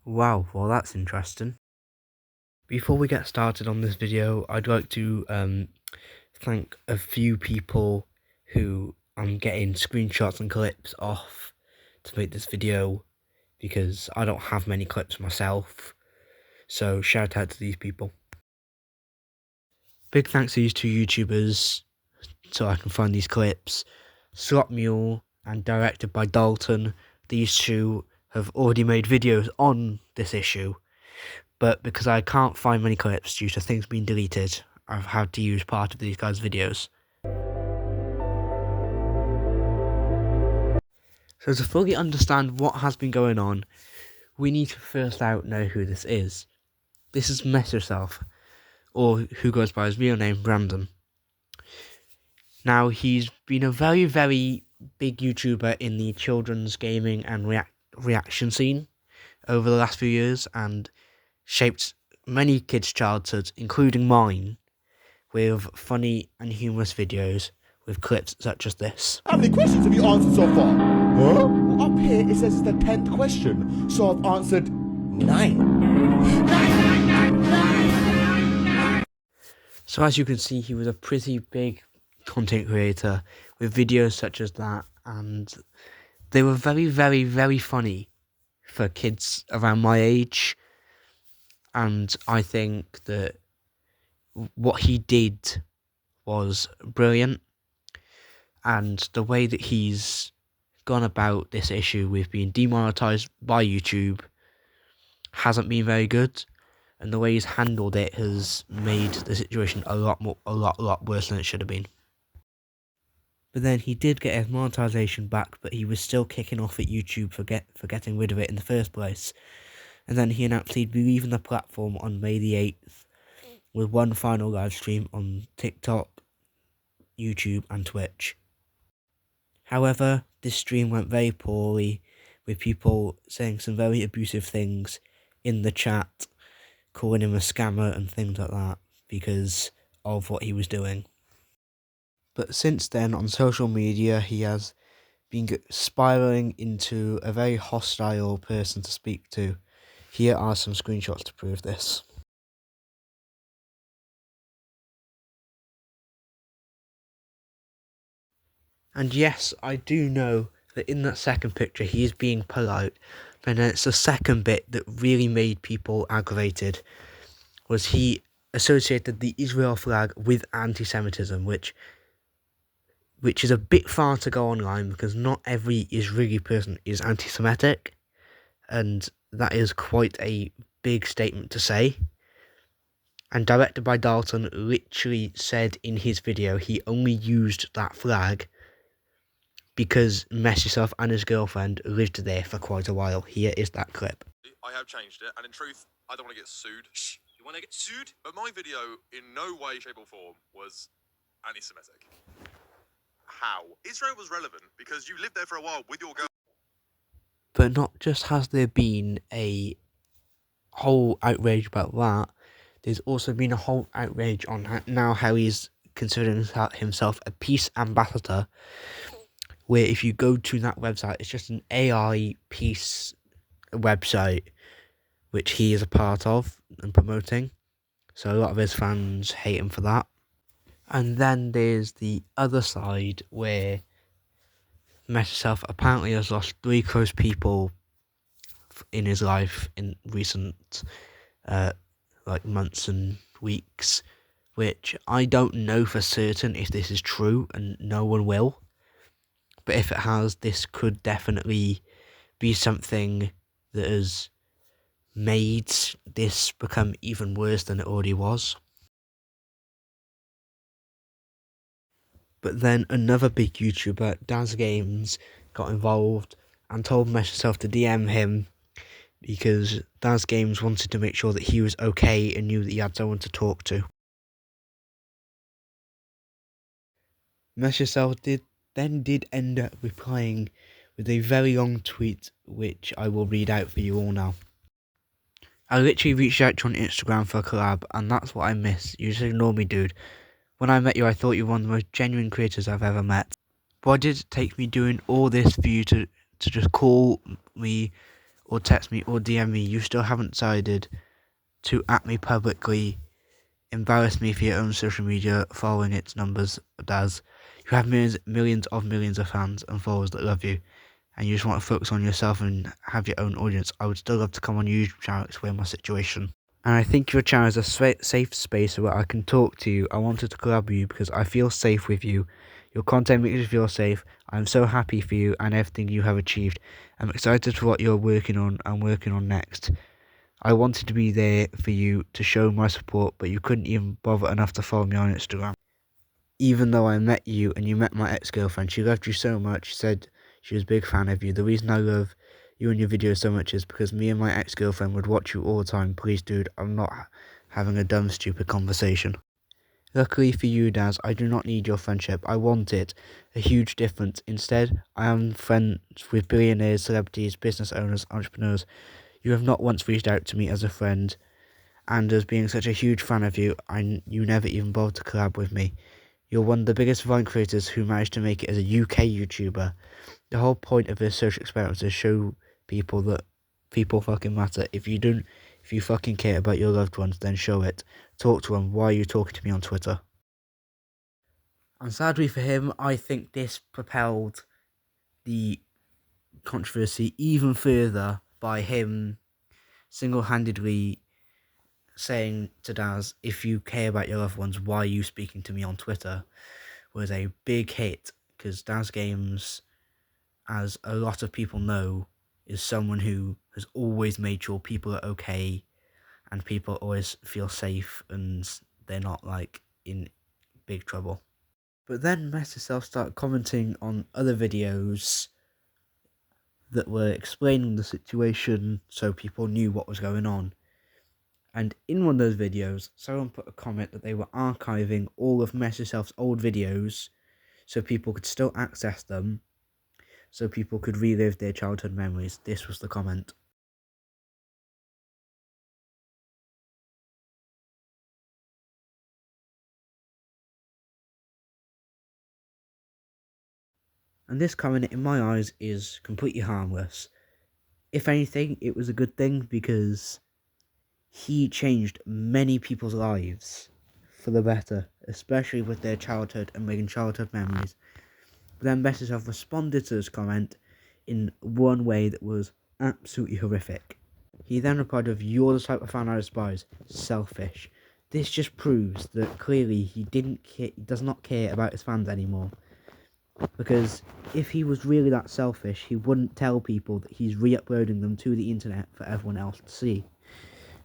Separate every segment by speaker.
Speaker 1: Wow, well that's interesting. Before we get started on this video, I'd like to thank a few people who I'm getting screenshots and clips off to make this video, because I don't have many clips myself, so shout out to these people. Big thanks to these two YouTubers so I can find these clips. Slot Mule and Directedbydalton. These two have already made videos on this issue, but because I can't find many clips due to things being deleted, I've had to use part of these guys' videos. So to fully understand what has been going on, we need to first out know who this is. This is MessYourself, or who goes by his real name, Brandon. Now, he's been a very, very big YouTuber in the children's gaming and reaction scene over the last few years, and shaped many kids' childhoods, including mine, with funny and humorous videos with clips such as this.
Speaker 2: How many questions have you answered so far? Huh? Well, up here it says it's the 10th question, so I've answered 9.
Speaker 1: So as you can see, he was a pretty big content creator with videos such as that, and they were very, very, very funny for kids around my age. And I think that what he did was brilliant, and the way that he's gone about this issue with being demonetized by YouTube hasn't been very good, and the way he's handled it has made the situation a lot worse than it should have been. But then he did get his monetization back, but he was still kicking off at YouTube for getting rid of it in the first place. And then he announced he'd be leaving the platform on May the 8th with one final live stream on TikTok, YouTube and Twitch. However, this stream went very poorly, with people saying some very abusive things in the chat, calling him a scammer and things like that because of what he was doing. But since then, on social media, he has been spiraling into a very hostile person to speak to. Here are some screenshots to prove this. And yes, I do know that in that second picture he is being polite, but then it's the second bit that really made people aggravated, was he associated the Israel flag with anti-Semitism, which is a bit far to go online, because not every Israeli person is anti-Semitic, and that is quite a big statement to say. And Directedbydalton literally said in his video he only used that flag because MessYourself and his girlfriend lived there for quite a while. Here is that clip.
Speaker 3: I have changed it, and in truth, I don't want to get sued. Shh, you want to get sued? But my video, in no way, shape, or form, was anti-Semitic. How? Israel was relevant because you lived there for a while with your girl.
Speaker 1: But not just has there been a whole outrage about that, there's also been a whole outrage on now how he's considering himself a peace ambassador, where if you go to that website, it's just an AI peace website, which he is a part of and promoting. So a lot of his fans hate him for that. And then there's the other side, where MessYourself apparently has lost 3 close people in his life in recent months and weeks, which I don't know for certain if this is true, and no one will. But if it has, this could definitely be something that has made this become even worse than it already was. But then another big YouTuber, Daz Games, got involved and told MessYourself to DM him, because Daz Games wanted to make sure that he was okay and knew that he had someone to talk to. MessYourself did end up replying with a very long tweet, which I will read out for you all now. I literally reached out to you on Instagram for a collab, and that's what I miss. You just ignore me, dude. When I met you, I thought you were one of the most genuine creators I've ever met. Why did it take me doing all this for you to just call me or text me or DM me, you still haven't decided to at me publicly, embarrass me for your own social media following its numbers does. You have millions of fans and followers that love you, and you just want to focus on yourself and have your own audience. I would still love to come on your YouTube channel and explain my situation. And I think your channel is a safe space where I can talk to you. I wanted to collab with you because I feel safe with you. Your content makes me feel safe. I'm so happy for you and everything you have achieved. I'm excited for what you're working on and working on next. I wanted to be there for you to show my support, but you couldn't even bother enough to follow me on Instagram. Even though I met you and you met my ex-girlfriend, she loved you so much. She said she was a big fan of you. The reason I love you and your videos so much is because me and my ex-girlfriend would watch you all the time. Please, dude, I'm not having a dumb, stupid conversation. Luckily for you, Daz, I do not need your friendship. I want it. A huge difference. Instead, I am friends with billionaires, celebrities, business owners, entrepreneurs. You have not once reached out to me as a friend, and as being such a huge fan of you, you never even bothered to collab with me. You're one of the biggest Vine creators who managed to make it as a UK YouTuber. The whole point of this social experiment is to show people that people fucking matter. If you fucking care about your loved ones, then show it. Talk to them. Why are you talking to me on Twitter? And sadly for him, I think this propelled the controversy even further by him single-handedly saying to Daz, if you care about your loved ones, why are you speaking to me on Twitter? Was a big hit, because Daz Games, as a lot of people know, is someone who has always made sure people are okay and people always feel safe and they're not like in big trouble. But then MessYourself started commenting on other videos that were explaining the situation so people knew what was going on. And in one of those videos, someone put a comment that they were archiving all of MessYourself's old videos so people could still access them, so people could relive their childhood memories. This was the comment. And this comment, in my eyes, is completely harmless. If anything, it was a good thing because he changed many people's lives for the better, especially with their childhood and making childhood memories. But then MessYourself responded to this comment in one way that was absolutely horrific. He then replied with, "You're the type of fan I despise. Selfish." This just proves that clearly he does not care about his fans anymore. Because if he was really that selfish, he wouldn't tell people that he's re-uploading them to the internet for everyone else to see.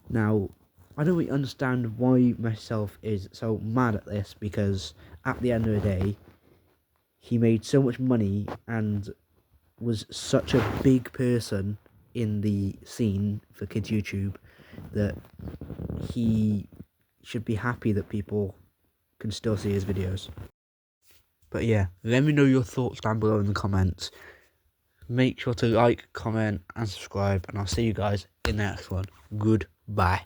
Speaker 1: Now, I don't really understand why MessYourself is so mad at this, because at the end of the day, he made so much money and was such a big person in the scene for kids YouTube that he should be happy that people can still see his videos. But yeah, let me know your thoughts down below in the comments. Make sure to like, comment and subscribe, and I'll see you guys in the next one. Goodbye.